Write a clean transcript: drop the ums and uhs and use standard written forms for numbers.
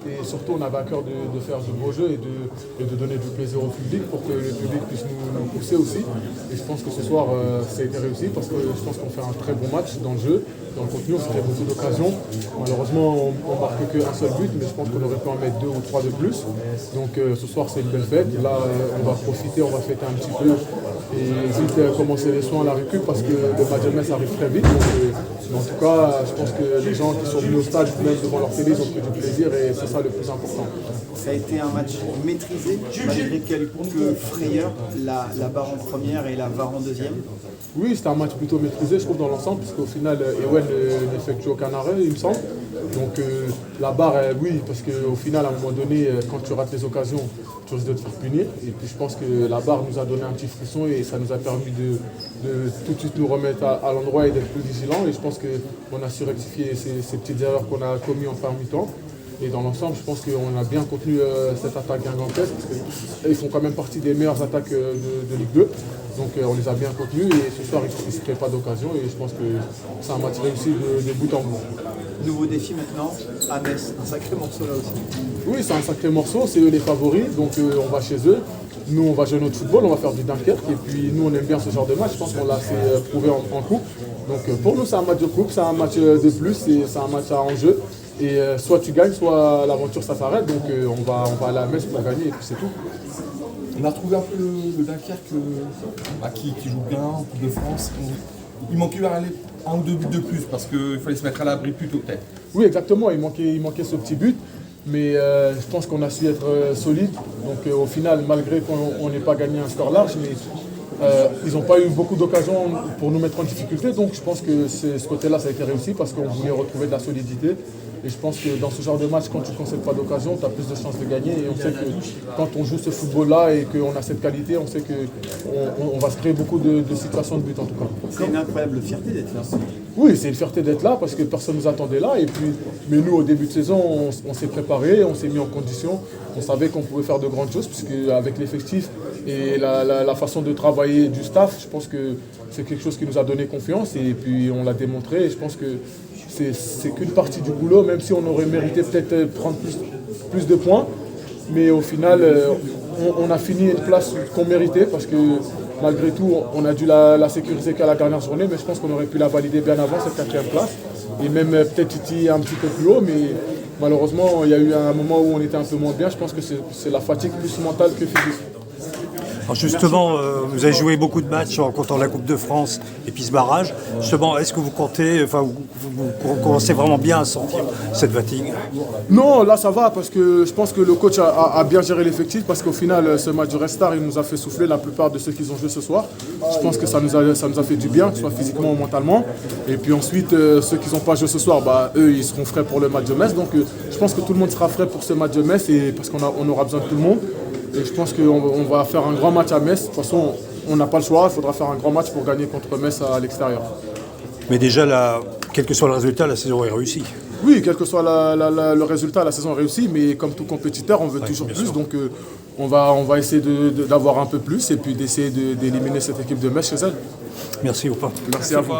et surtout on avait à cœur de faire de beaux jeux et de donner du plaisir au public pour que le public puisse nous pousser aussi. Et je pense que ce soir ça a été réussi parce que je pense qu'on fait un très bon match dans le jeu, dans le contenu, on se crée beaucoup d'occasions. Malheureusement on ne marque qu'un seul but, mais je pense qu'on aurait pu en mettre 2 ou 3 de plus. Donc ce soir c'est une belle fête. Là on va profiter, on va fêter un petit peu et vite commencer les soins à la récup parce que le match de Metz arrive très vite. Donc, en tout cas, je pense que les gens qui sont venus au stade, même devant leur télé, ils ont pris du plaisir et c'est ça le plus important. Ça a été un match maîtrisé, malgré quelques frayeurs, la barre en première et la VAR en deuxième. Oui, c'était un match plutôt maîtrisé, je trouve, dans l'ensemble, puisqu'au final, Ewen n'effectue aucun arrêt, il me semble. Donc la barre, oui, parce qu'au final, à un moment donné, quand tu rates les occasions, tu risques de te faire punir. Et puis je pense que la barre nous a donné un petit frisson et ça nous a permis de tout de suite nous remettre à l'endroit et d'être plus vigilants. Et je pense qu'on a su rectifier ces petites erreurs qu'on a commises en fin mi-temps. Et dans l'ensemble, je pense qu'on a bien contenu cette attaque guingampesque parce qu'ils font quand même partie des meilleures attaques de Ligue 2. Donc on les a bien contenus et ce soir ils ne se créent pas d'occasion et je pense que c'est un match réussi de bout en bout. Nouveau défi maintenant à Metz, un sacré morceau là aussi. Oui, c'est un sacré morceau, c'est eux les favoris, donc on va chez eux. Nous on va jouer notre football, on va faire du Dunkerque et puis nous on aime bien ce genre de match, je pense qu'on l'a assez prouvé en coupe. Donc pour nous c'est un match de coupe, c'est un match de plus, c'est un match à enjeu. Et soit tu gagnes, soit l'aventure ça s'arrête, donc on va aller à Metz pour gagner et puis c'est tout. On a retrouvé un peu le Dunkerque qui joue bien en Coupe de France. Il manquait un ou deux buts de plus parce qu'il fallait se mettre à l'abri plus tôt peut-être. Oui, exactement, il manquait ce petit but. Mais je pense qu'on a su être solide. Donc au final, malgré qu'on n'ait pas gagné un score large, mais ils n'ont pas eu beaucoup d'occasions pour nous mettre en difficulté. Donc je pense que ce côté-là, ça a été réussi parce qu'on voulait retrouver de la solidité. Et je pense que dans ce genre de match, quand tu ne concèdes pas d'occasion, tu as plus de chances de gagner. Et on sait que quand on joue ce football-là et qu'on a cette qualité, on sait qu'on va se créer beaucoup de situations de but en tout cas. C'est une incroyable fierté d'être là. Oui, c'est une fierté d'être là parce que personne ne nous attendait là. Mais nous, au début de saison, on s'est préparé, on s'est mis en condition. On savait qu'on pouvait faire de grandes choses puisque avec l'effectif et la façon de travailler du staff, je pense que c'est quelque chose qui nous a donné confiance et puis on l'a démontré. Et je pense que c'est qu'une partie du boulot, même si on aurait mérité peut-être prendre plus de points. Mais au final, on a fini une place qu'on méritait parce que malgré tout, on a dû la sécuriser qu'à la dernière journée, mais je pense qu'on aurait pu la valider bien avant cette 4e place. Et même peut-être titiller un petit peu plus haut, mais malheureusement, il y a eu un moment où on était un peu moins bien. Je pense que c'est la fatigue plus mentale que physique. Alors justement, vous avez joué beaucoup de matchs en comptant la Coupe de France et puis ce barrage. Justement, est-ce que vous comptez, vous commencez vraiment bien à sentir cette fatigue? Non, là ça va parce que je pense que le coach a bien géré l'effectif parce qu'au final, ce match du Restart, il nous a fait souffler la plupart de ceux qui ont joué ce soir. Je pense que ça nous a fait du bien, que ce soit physiquement ou mentalement. Et puis ensuite, ceux qui n'ont pas joué ce soir, eux, ils seront frais pour le match de Metz. Donc je pense que tout le monde sera frais pour ce match de Metz et parce qu'on aura besoin de tout le monde. Et je pense qu'on va faire un grand match à Metz. De toute façon, on n'a pas le choix. Il faudra faire un grand match pour gagner contre Metz à l'extérieur. Mais déjà, quel que soit le résultat, la saison est réussie. Oui, quel que soit le résultat, la saison est réussie. Mais comme tout compétiteur, on veut toujours plus. Sûr. Donc on va essayer d'avoir un peu plus et puis d'essayer d'éliminer cette équipe de Metz chez elle. Merci, Opa. Merci à vous.